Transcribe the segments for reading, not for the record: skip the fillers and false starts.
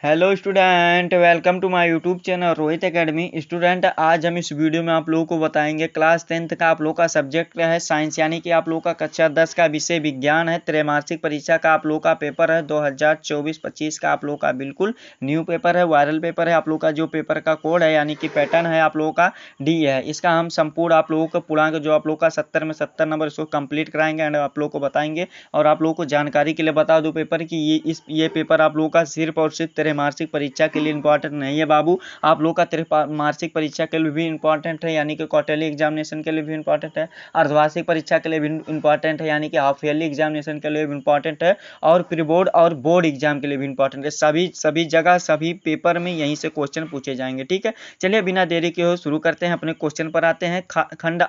Hello student, welcome to my YouTube channel Rohit academy. Student, आज हम इस वीडियो में आप लोगों को बताएंगे क्लास 10th का आप लोगों का सब्जेक्ट है साइंस, यानी कि आप लोगों का कक्षा 10 का विषय विज्ञान है। त्रैमासिक परीक्षा का आप लोगों का पेपर है 2024-25 का। आप लोगों का बिल्कुल न्यू पेपर है, वायरल पेपर है। आप लोगों का जो पेपर का कोड है यानी कि पैटर्न है आप लोगों का डी है। इसका हम संपूर्ण आप लोगों को पूर्णांक जो आप लोगों का 70 में 70 नंबर इसको कंप्लीट कराएंगे एंड आप लोगों को बताएंगे। और आप लोगों को जानकारी के लिए बता दूं पेपर की ये पेपर आप लोगों का सिर्फ और सिर्फ त्रैमासिक परीक्षा के लिए इंपॉर्टेंट नहीं है बाबू। आप लोग का त्रैमासिक परीक्षा के लिए भी इंपॉर्टेंट है, यानी कि क्वार्टरली एग्जामिनेशन के लिए भी इंपॉर्टेंट है, अर्धवार्षिक परीक्षा के लिए भी इंपॉर्टेंट है, यानी कि हाफ ईयरली एग्जामिनेशन के लिए भी इंपॉर्टेंट है, और प्री बोर्ड और बोर्ड एग्जाम के लिए भी इंपॉर्टेंट है। सभी जगह सभी पेपर में यहीं से क्वेश्चन पूछे जाएंगे। ठीक है, चलिए बिना देरी के हो शुरू करते हैं, अपने क्वेश्चन पर आते हैं। खंड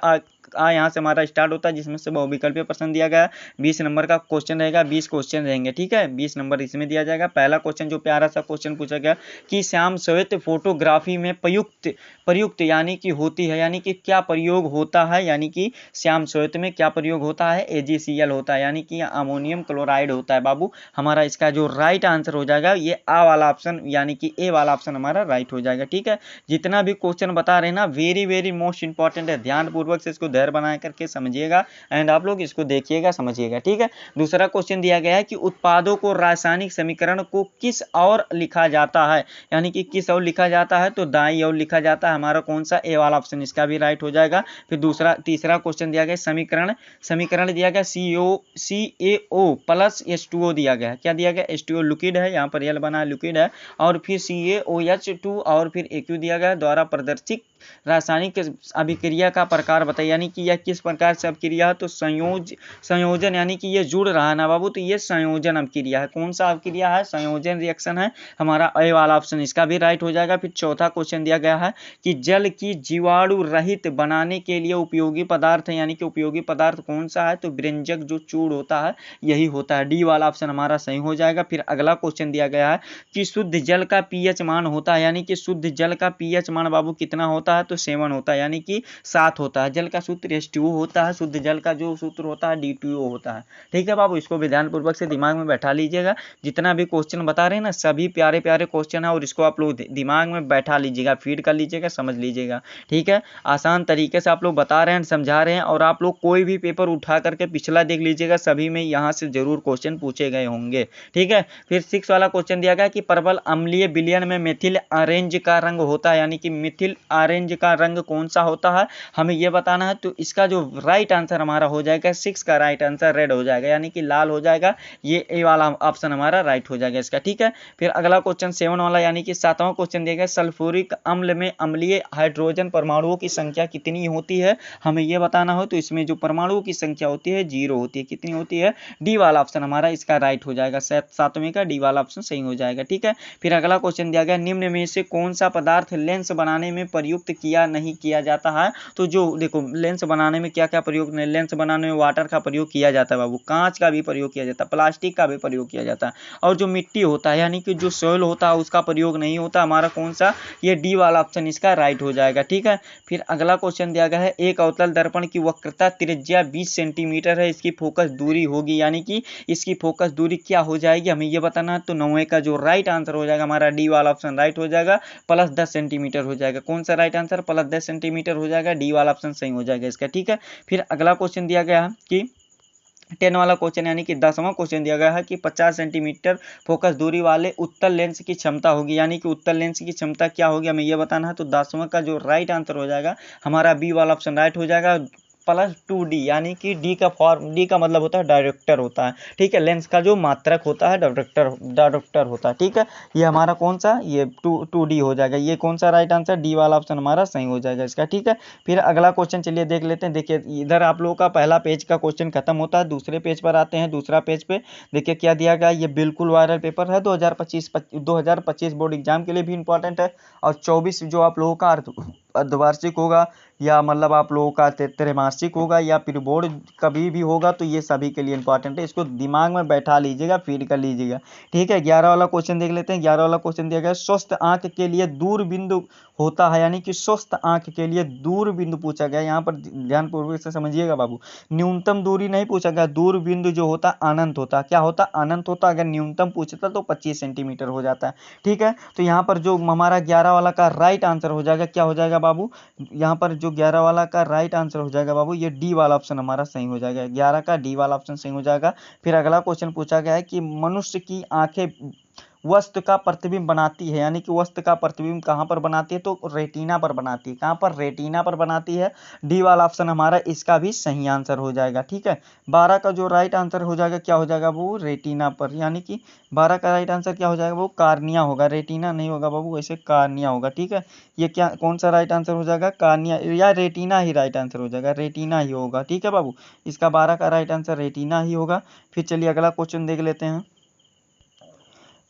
आ यहाँ से हमारा स्टार्ट होता है, जिसमें से बहुविकल्पीय प्रश्न दिया गया है। 20 नंबर का क्वेश्चन रहेगा, 20 क्वेश्चन रहेंगे। ठीक है, 20 नंबर इसमें दिया जाएगा। पहला क्वेश्चन जो प्यारा सा क्वेश्चन पूछा गया कि श्याम श्वेत फोटोग्राफी में प्रयुक्त यानी कि होती है, यानी कि क्या प्रयोग होता है, यानी कि श्याम श्वेत में क्या प्रयोग होता है, AgCl होता है, यानी कि अमोनियम क्लोराइड होता है बाबू। हमारा इसका जो राइट आंसर हो जाएगा ये आ वाला ऑप्शन, यानी कि ए वाला ऑप्शन हमारा राइट हो जाएगा। ठीक है, जितना भी क्वेश्चन बता रहे हैं ना वेरी वेरी मोस्ट इंपॉर्टेंट है, ध्यानपूर्वक से इसको धैर्य बना करके समझिएगा एंड आप लोग इसको देखिएगा समझिएगा। ठीक है, दूसरा क्वेश्चन दिया गया है कि उत्पादों को रासायनिक समीकरण को किस और लिखा जाता है, यानी कि किस और लिखा जाता है, तो दाईं ओर लिखा जाता है। हमारा कौन सा, ए वाला ऑप्शन, इसका भी राइट हो जाएगा। फिर तीसरा क्वेश्चन दिया गया समीकरण दिया गया CaO प्लस H2O दिया गया है। क्या दिया गया, H2O लिक्विड है, यहाँ पर एल बना लिक्विड है, और फिर CaOH2 और फिर AQ दिया गया द्वारा प्रदर्शित रासायनिक अभिक्रिया का प्रकार बताइए, यानी कि यह किस प्रकार से अभिक्रिया है, तो संयोजन, यानी कि ये जुड़ रहा है ना बाबू, तो ये संयोजन अभिक्रिया है। कौन सा अभिक्रिया है, संयोजन रिएक्शन है, हमारा ए वाला ऑप्शन इसका भी राइट हो जाएगा। फिर चौथा क्वेश्चन दिया गया है कि जल की जीवाणु रहित बनाने के लिए उपयोगी पदार्थ है, यानी कि उपयोगी पदार्थ कौन सा है, तो व्यंजक जो चूड़ होता है यही होता है। डी वाला ऑप्शन हमारा सही हो जाएगा। फिर अगला क्वेश्चन दिया गया है कि शुद्ध जल का पीएच मान होता है, यानी कि शुद्ध जल का पीएच मान बाबू कितना होता है, तो 7 होता है, यानी कि 7 होता है। जल का सूत्र H2O होता है, शुद्ध जल का जो सूत्र होता है D2O होता है। ठीक है बाबू, इसको भी ध्यानपूर्वक से दिमाग में बैठा लीजिएगा। जितना भी क्वेश्चन बता रहे हैं ना सभी प्यारे प्यारे क्वेश्चन है, और इसको आप लोग दिमाग में बैठा लीजिएगा, फीड कर लीजिएगा, समझ लीजिएगा। ठीक है, आसान तरीके से आप लोग बता रहे हैं, समझा रहे हैं, और आप लोग कोई भी पेपर उठा करके पिछला देख लीजिएगा, सभी में यहाँ से जरूर क्वेश्चन पूछे गए होंगे। ठीक है, फिर 6 वाला क्वेश्चन दिया गया कि प्रबल अम्लीय विलयन में मिथिल ऑरेंज का रंग होता है, यानी कि मिथिल ऑरेंज का रंग कौन सा होता है, हमें यह बताना है। तो इसका जो राइट आंसर हमारा हो जाएगा 6 का राइट आंसर रेड हो जाएगा, यानी कि लाल हो जाएगा। ये ए वाला ऑप्शन हमारा राइट हो जाएगा इसका। ठीक है, फिर अगला क्वेश्चन 7 वाला, यानी कि 7वां क्वेश्चन दिया गया सल्फ्यूरिक अम्ल में अम्लीय हाइड्रोजन परमाणुओं की संख्या कितनी होती है, हमें यह बताना हो। तो इसमें जो परमाणुओं की संख्या होती है 0 होती है। कितनी होती है, डी वाला ऑप्शन हमारा इसका राइट हो जाएगा, 7वें का डी वाला ऑप्शन सही हो जाएगा। ठीक है, फिर अगला क्वेश्चन दिया गया निम्न में से कौन सा पदार्थ लेंस बनाने में प्रयुक्त नहीं किया जाता है, तो जो देखो लेंस बनाने में क्या क्या प्रयोग, लेंस बनाने में वाटर का प्रयोग किया जाता है बाबू, कांच का भी प्रयोग किया जाता है, प्लास्टिक का भी प्रयोग किया जाता है, और जो मिट्टी होता है यानी कि जो सोयल होता है उसका प्रयोग नहीं होता। हमारा कौन सा, ये डी वाला ऑप्शन इसका राइट हो जाएगा। ठीक है, फिर अगला क्वेश्चन दिया गया है एक अवतल दर्पण की वक्रता त्रिज्या 20 सेंटीमीटर है, इसकी फोकस दूरी होगी, यानी कि इसकी फोकस दूरी क्या हो जाएगी, हमें यह बताना है। तो 9वें का जो राइट आंसर हो जाएगा हमारा डी वाला ऑप्शन राइट हो जाएगा, प्लस 10 सेंटीमीटर हो जाएगा। कौन सा राइट आंसर, प्लस 10 सेंटीमीटर हो जाएगा, डी वाला ऑप्शन सही हो जाएगा इसका। ठीक है, फिर अगला क्वेश्चन दिया गया है कि 10 वाला क्वेश्चन, यानी कि 10वां क्वेश्चन दिया गया है कि 50 सेंटीमीटर फोकस दूरी वाले उत्तल लेंस की क्षमता होगी, यानी कि उत्तल लेंस की क्षमता क्या होगी, हमें यह बताना है। तो 10वां का जो राइट आंसर हो जाएगा हमारा बी वाला ऑप्शन राइट हो जाएगा, प्लस 2D, यानी कि डी का मतलब होता है डायरेक्टर होता है। ठीक है, लेंस का जो मात्रक होता है डायरेक्टर होता है। ठीक है, ये हमारा कौन सा, ये 2D हो जाएगा। ये कौन सा राइट आंसर, डी वाला ऑप्शन हमारा सही हो जाएगा इसका। ठीक है, फिर अगला क्वेश्चन चलिए देख लेते हैं। देखिए इधर आप लोगों का पहला पेज का क्वेश्चन खत्म होता है, दूसरे पेज पर आते हैं। दूसरा पेज पे देखिए क्या दिया गया, ये बिल्कुल वायरल पेपर है, 2025 बोर्ड एग्जाम के लिए भी इंपॉर्टेंट है, और 24 जो आप लोगों का अर्धवार्षिक होगा या मतलब आप लोगों का त्रैमासिक होगा या फिर बोर्ड कभी भी होगा, तो ये सभी के लिए इंपॉर्टेंट है। इसको दिमाग में बैठा लीजिएगा, फीड कर लीजिएगा। ठीक है, 11 वाला क्वेश्चन देख लेते हैं। 11 वाला क्वेश्चन दिया गया है, स्वस्थ आंख के लिए दूर बिंदु होता है, यानी कि स्वस्थ आंख के लिए दूर बिंदु पूछा गया। यहाँ पर ध्यानपूर्वक से समझिएगा बाबू, न्यूनतम दूरी नहीं पूछा गया, दूर बिंदु जो होता अनंत होता। क्या होता? अनंत होता। अगर न्यूनतम पूछता तो 25 सेंटीमीटर हो जाता है। ठीक है, तो यहाँ पर जो हमारा 11 वाला का राइट आंसर हो जाएगा, क्या हो जाएगा बाबू? यहाँ पर जो 11 वाला का राइट आंसर हो जाएगा बाबू, ये डी वाला ऑप्शन हमारा सही हो जाएगा। 11 का डी वाला ऑप्शन सही हो जाएगा। फिर अगला क्वेश्चन पूछा गया है कि मनुष्य की आंखें वस्तु का प्रतिबिंब बनाती है, यानी कि वस्तु का प्रतिबिंब कहाँ पर बनाती है? तो रेटिना पर बनाती है। कहाँ पर? रेटिना पर बनाती है। डी वाला ऑप्शन हमारा इसका भी सही आंसर हो जाएगा। ठीक है, 12 का जो राइट आंसर हो जाएगा, क्या हो जाएगा वो? रेटिना पर, यानी कि 12 का राइट आंसर क्या हो जाएगा? वो कार्निया होगा, रेटिना नहीं होगा बाबू, वैसे कार्निया होगा। ठीक है, ये क्या कौन सा राइट आंसर हो जाएगा? कार्निया या रेटिना ही राइट आंसर हो जाएगा, रेटिना ही होगा। ठीक है बाबू, इसका 12 का राइट आंसर रेटिना ही होगा। फिर चलिए अगला क्वेश्चन देख लेते हैं।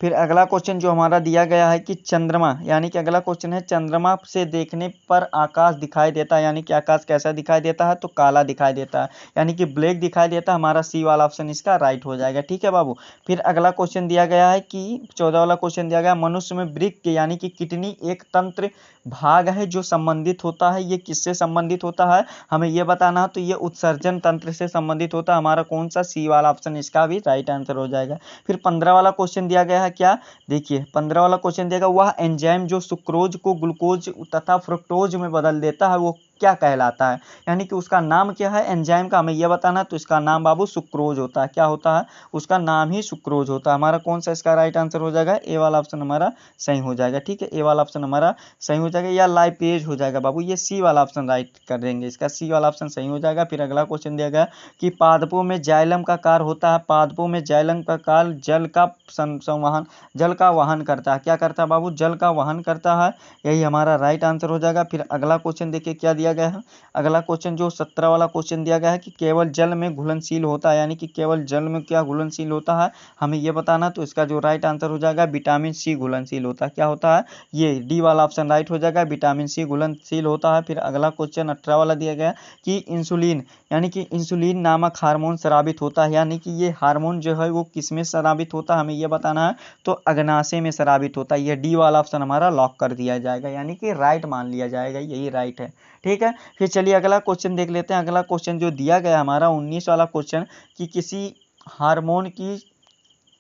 फिर अगला क्वेश्चन जो हमारा दिया गया है कि चंद्रमा, यानी कि अगला क्वेश्चन है चंद्रमा से देखने पर आकाश दिखाई देता है, यानी कि आकाश कैसा दिखाई देता है? तो काला दिखाई देता है, यानी कि ब्लैक दिखाई देता है। हमारा सी वाला ऑप्शन इसका राइट हो जाएगा। ठीक है बाबू, फिर अगला क्वेश्चन दिया गया है कि 14 वाला क्वेश्चन दिया गया है, मनुष्य में वृक्क यानी कि किडनी एक तंत्र भाग है जो संबंधित होता है। ये किससे संबंधित होता है हमें ये बताना है, तो ये उत्सर्जन तंत्र से संबंधित होता है। हमारा कौन सा? सी वाला ऑप्शन इसका भी राइट आंसर हो जाएगा। फिर 15 वाला क्वेश्चन दिया गया है, क्या देखिए 15 वाला क्वेश्चन दिया गया, वह एंजाइम जो सुक्रोज को ग्लूकोज तथा फ्रुक्टोज में बदल देता है वो क्या कहलाता है? यानी कि उसका नाम क्या है एंजाइम का, हमें यह बताना। तो इसका नाम बाबू सुक्रोज होता है। क्या होता है? उसका नाम ही सुक्रोज होता है। हमारा कौन सा इसका राइट आंसर हो जाएगा? ए वाला ऑप्शन हमारा सही हो जाएगा। ठीक है, ए वाला ऑप्शन हमारा सही हो जाएगा, या लाइपेज हो जाएगा बाबू, ये सी वाला ऑप्शन राइट कर देंगे, इसका सी वाला ऑप्शन सही हो जाएगा। फिर अगला क्वेश्चन दिया गया कि पादपों में जाइलम का कार्य होता है। पादपों में जाइलम का कार्य जल का संवहन, जल का वहन करता है। क्या करता है बाबू? जल का वहन करता है, यही हमारा राइट आंसर हो जाएगा। फिर अगला क्वेश्चन देखिए क्या दिया गया है। अगला क्वेश्चन जो 17 वाला क्वेश्चन दिया गया है कि केवल जल में घुलनशील होता है, यानी कि केवल जल में क्या घुलनशील होता है हमें यह बताना। तो इसका जो राइट आंसर हो जाएगा विटामिन सी घुलनशील होता है। क्या होता है? ये डी वाला ऑप्शन राइट हो जाएगा, विटामिन सी घुलनशील होता है। फिर अगला क्वेश्चन 18 वाला दिया गया कि इंसुलिन, यानी कि इंसुलिन नामक हार्मोन स्रावित होता है, यानी कि ये हार्मोन जो है वो किसमें स्रावित होता है हमें यह बताना है। तो अग्नाशय में स्रावित होता है। ये डी वाला ऑप्शन हमारा लॉक कर दिया जाएगा, यानी कि राइट मान लिया जाएगा, यही राइट है। ठीक है, फिर चलिए अगला क्वेश्चन देख लेते हैं। अगला क्वेश्चन जो दिया गया हमारा 19 वाला क्वेश्चन कि किसी हार्मोन की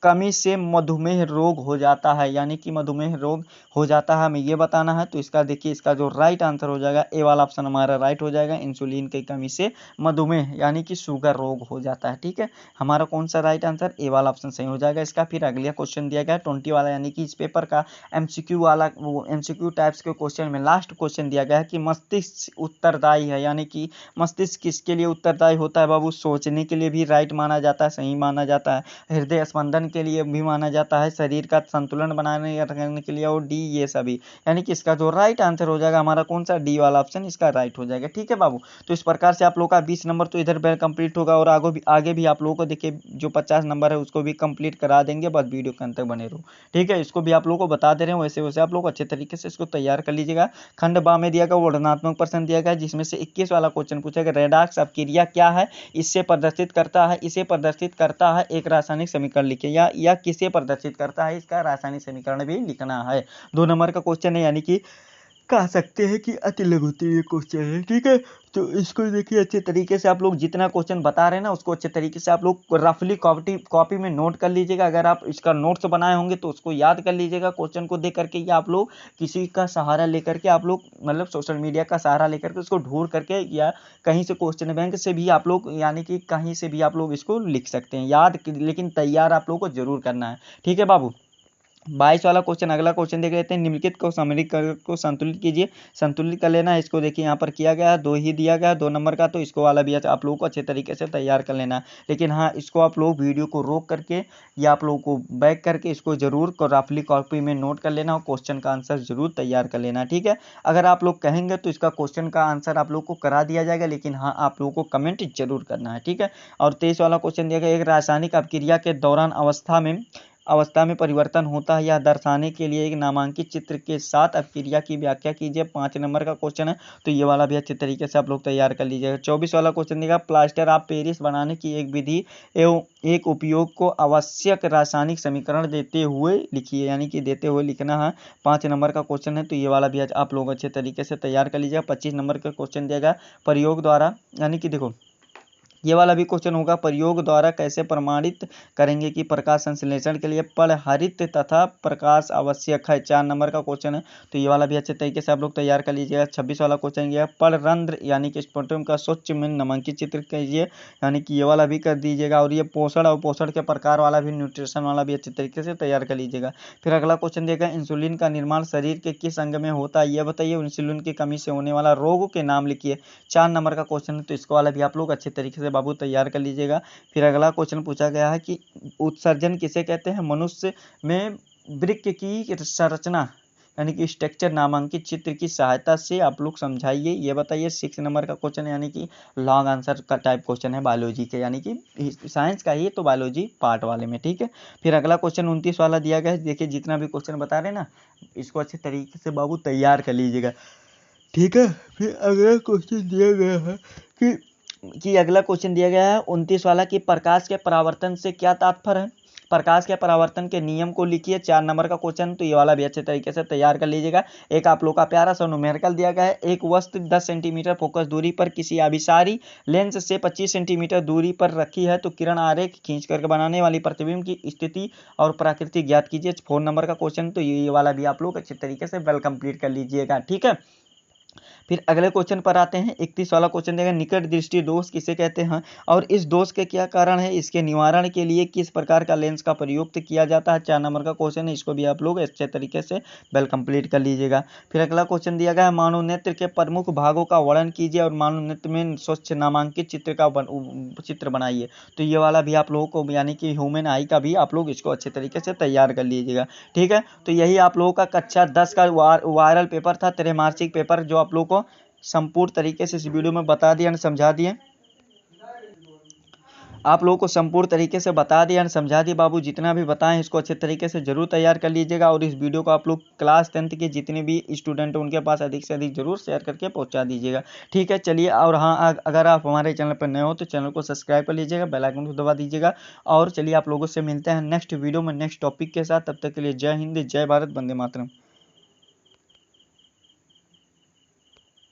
कमी से मधुमेह रोग हो जाता है, यानी कि मधुमेह रोग हो जाता है हमें ये बताना है। तो इसका देखिए इसका जो राइट आंसर हो जाएगा ए वाला ऑप्शन हमारा राइट हो जाएगा, इंसुलिन की कमी से मधुमेह यानी कि शुगर रोग हो जाता है। ठीक है, हमारा कौन सा राइट आंसर? ए वाला ऑप्शन सही हो जाएगा इसका। फिर अगला क्वेश्चन दिया गया 20 वाला, यानी कि इस पेपर का एमसीक्यू वाला, वो एमसीक्यू टाइप्स के क्वेश्चन में लास्ट क्वेश्चन दिया गया है कि मस्तिष्क उत्तरदायी है, यानी कि मस्तिष्क किसके लिए उत्तरदायी होता है बाबू? सोचने के लिए भी राइट माना जाता है, सही माना जाता है, हृदय स्पंदन के लिए भी माना जाता है, शरीर का संतुलन बनाने रखने के लिए, और डी ये सभी, यानी कि इसका जो राइट आंसर हो जाएगा हमारा कौन सा? डी वाला ऑप्शन इसका राइट हो जाएगा। ठीक है बाबू, तो इस प्रकार से आप लोग का 20 नंबर तो इधर कंप्लीट होगा, और आगे भी आप लोगों को देखिए जो 50 नंबर है उसको भी कंप्लीट करा देंगे, बस वीडियो के अंत तक बने रहो। ठीक है, इसको भी आप लोगों को बता दे रहे हैं, वैसे वैसे आप लोग अच्छे तरीके से इसको तैयार कर लीजिएगा। खंड बा में दिया गया वर्णनात्मक प्रश्न दिया गया जिसमें से 21 वाला क्वेश्चन पूछा गया, रेडॉक्स अपक्रिया क्या है, इससे प्रदर्शित करता है, इसे प्रदर्शित करता है एक रासायनिक समीकरण लिखिए, या किसे प्रदर्शित करता है, इसका रासायनिक समीकरण भी लिखना है। 2 नंबर का क्वेश्चन है, यानी कि कह सकते हैं कि अति लघुत्तरीय क्वेश्चन है। ठीक है, तो इसको देखिए अच्छे तरीके से आप लोग जितना क्वेश्चन बता रहे हैं ना उसको अच्छे तरीके से आप लोग रफली कॉपी में नोट कर लीजिएगा। अगर आप इसका नोट्स बनाए होंगे तो उसको याद कर लीजिएगा क्वेश्चन को देख करके, या आप लोग किसी का सहारा लेकर के आप लोग मतलब सोशल मीडिया का सहारा लेकर के उसको ढूंढ करके, या कहीं से क्वेश्चन बैंक से भी आप लोग, यानी कि कहीं से भी आप लोग इसको लिख सकते हैं याद, लेकिन तैयार आप लोग को जरूर करना है। ठीक है बाबू, 22 वाला क्वेश्चन, अगला क्वेश्चन देख लेते हैं। निम्नलिखित को सामरिक को संतुलित कीजिए, संतुलित कर लेना है। इसको देखिए यहाँ पर किया गया है, 2 ही दिया गया है 2 नंबर का, तो इसको वाला भी आप लोगों को अच्छे तरीके से तैयार कर लेना है। लेकिन हाँ, इसको आप लोग वीडियो को रोक करके या आप लोगों को बैक करके इसको जरूर रफली कॉपी में नोट कर लेना और क्वेश्चन का आंसर जरूर तैयार कर लेना। ठीक है, अगर आप लोग कहेंगे तो इसका क्वेश्चन का आंसर आप लोग को करा दिया जाएगा, लेकिन हाँ आप लोगों को कमेंट जरूर करना है। ठीक है, और 23 वाला क्वेश्चन दिया गया, एक रासायनिक अपक्रिया के दौरान अवस्था में अवस्था में परिवर्तन होता है, यह दर्शाने के लिए एक नामांकित चित्र के साथ अपक्रिया की व्याख्या कीजिए। 5 नंबर का क्वेश्चन है, तो ये वाला भी अच्छे तरीके से आप लोग तैयार कर लीजिएगा। 24 वाला क्वेश्चन देगा, प्लास्टर ऑफ पेरिस बनाने की एक विधि एवं एक उपयोग को आवश्यक रासायनिक समीकरण देते हुए लिखिए, यानी कि देते हुए लिखना है। 5 नंबर का क्वेश्चन है, तो ये वाला भी आप लोग अच्छे तरीके से तैयार कर लीजिएगा। 25 नंबर का क्वेश्चन देगा, प्रयोग द्वारा, यानी कि देखो ये वाला भी क्वेश्चन होगा, प्रयोग द्वारा कैसे प्रमाणित करेंगे कि प्रकाश संश्लेषण के लिए पराहरित तथा प्रकाश आवश्यक है। 4 नंबर का क्वेश्चन है, तो ये वाला भी अच्छे तरीके से आप लोग तैयार कर लीजिएगा। 26 वाला क्वेश्चन ये पररंध्र यानी कि स्पुटम का स्वच्छ में नामांकित चित्र कीजिए, यानी कि ये वाला भी कर दीजिएगा। और ये पोषण और पोषण के प्रकार वाला भी, न्यूट्रिशन वाला भी अच्छे तरीके से तैयार कर लीजिएगा। फिर अगला क्वेश्चन देगा, इंसुलिन का निर्माण शरीर के किस अंग में होता है, ये बताइए। इंसुलिन की कमी से होने वाला रोग के नाम लिखिए। 4 नंबर का क्वेश्चन है, तो इसको वाला भी आप लोग अच्छे तरीके से बाबू तैयार कर लीजिएगा। फिर अगला क्वेश्चन पूछा गया है कि उत्सर्जन किसे कहते हैं। मनुष्य में वृक्क की संरचना यानी कि स्ट्रक्चर नामांकित चित्र की सहायता से आप लोग समझाइए, ये बताइए। 6 नंबर का क्वेश्चन है, यानी कि लॉन्ग आंसर का टाइप क्वेश्चन है बायोलॉजी के, यानी कि साइंस का ही, तो बायोलॉजी पार्ट वाले में, ठीक है। फिर अगला क्वेश्चन 29 वाला दिया गया है। देखिए जितना भी क्वेश्चन बता रहे हैं ना, इसको अच्छे तरीके से बाबू तैयार कर लीजिएगा, ठीक है। फिर अगला क्वेश्चन दिया गया है कि अगला क्वेश्चन दिया गया है 29 वाला, कि प्रकाश के परावर्तन से क्या तात्पर्य है। प्रकाश के परावर्तन के नियम को लिखिए। 4 नंबर का क्वेश्चन, तो ये वाला भी अच्छे तरीके से तैयार कर लीजिएगा। एक आप लोग का प्यारा सा न्यूमेरिकल दिया गया है, एक वस्तु 10 सेंटीमीटर फोकस दूरी पर किसी अभिसारी लेंस से 25 सेंटीमीटर दूरी पर रखी है, तो किरण आरेख खींच करके बनाने वाली प्रतिबिंब की स्थिति और प्रकृति ज्ञात कीजिए। 4 नंबर का क्वेश्चन, तो ये वाला भी आप लोग अच्छे तरीके से वेल कंप्लीट कर लीजिएगा, ठीक है। फिर अगले क्वेश्चन पर आते हैं। 31 वाला क्वेश्चन देगा, निकट दृष्टि दोष किसे कहते हैं और इस दोष के क्या कारण है, इसके निवारण के लिए किस प्रकार का लेंस का प्रयोग किया जाता है। 4 नंबर का क्वेश्चन है, इसको भी आप लोग अच्छे तरीके से वेल कंप्लीट कर लीजिएगा। फिर अगला क्वेश्चन दिया गया है, मानव नेत्र के प्रमुख भागों का वर्णन कीजिए और मानव नेत्र में स्वच्छ नामांकित चित्र का चित्र बनाइए। तो ये वाला भी आप लोगों को, यानी कि ह्यूमन आई का भी आप लोग इसको अच्छे तरीके से तैयार कर लीजिएगा, ठीक है। तो यही आप लोगों का कक्षा 10 का वायरल पेपर था, त्रैमासिक पेपर, जो आप लोग को संपूर्ण तरीके से इस वीडियो में बता दिया और समझा दिए। आप लोगों को संपूर्ण तरीके से बता दिया और समझा दिए बाबू। जितना भी बताएं इसको अच्छे तरीके से जरूर तैयार कर लीजिएगा और इस वीडियो को आप लोग क्लास 10th के जितने भी स्टूडेंट हैं उनके पास अधिक से अधिक जरूर शेयर करके पहुंचा दीजिएगा, ठीक है। चलिए, और हाँ, अगर आप हमारे चैनल पर नए हो तो चैनल को सब्सक्राइब कर लीजिएगा, बेल आइकन को दबा दीजिएगा। और चलिए, आप लोगों से मिलते हैं नेक्स्ट वीडियो में नेक्स्ट टॉपिक के साथ। तब तक के लिए जय हिंद, जय भारत, वंदे मातरम।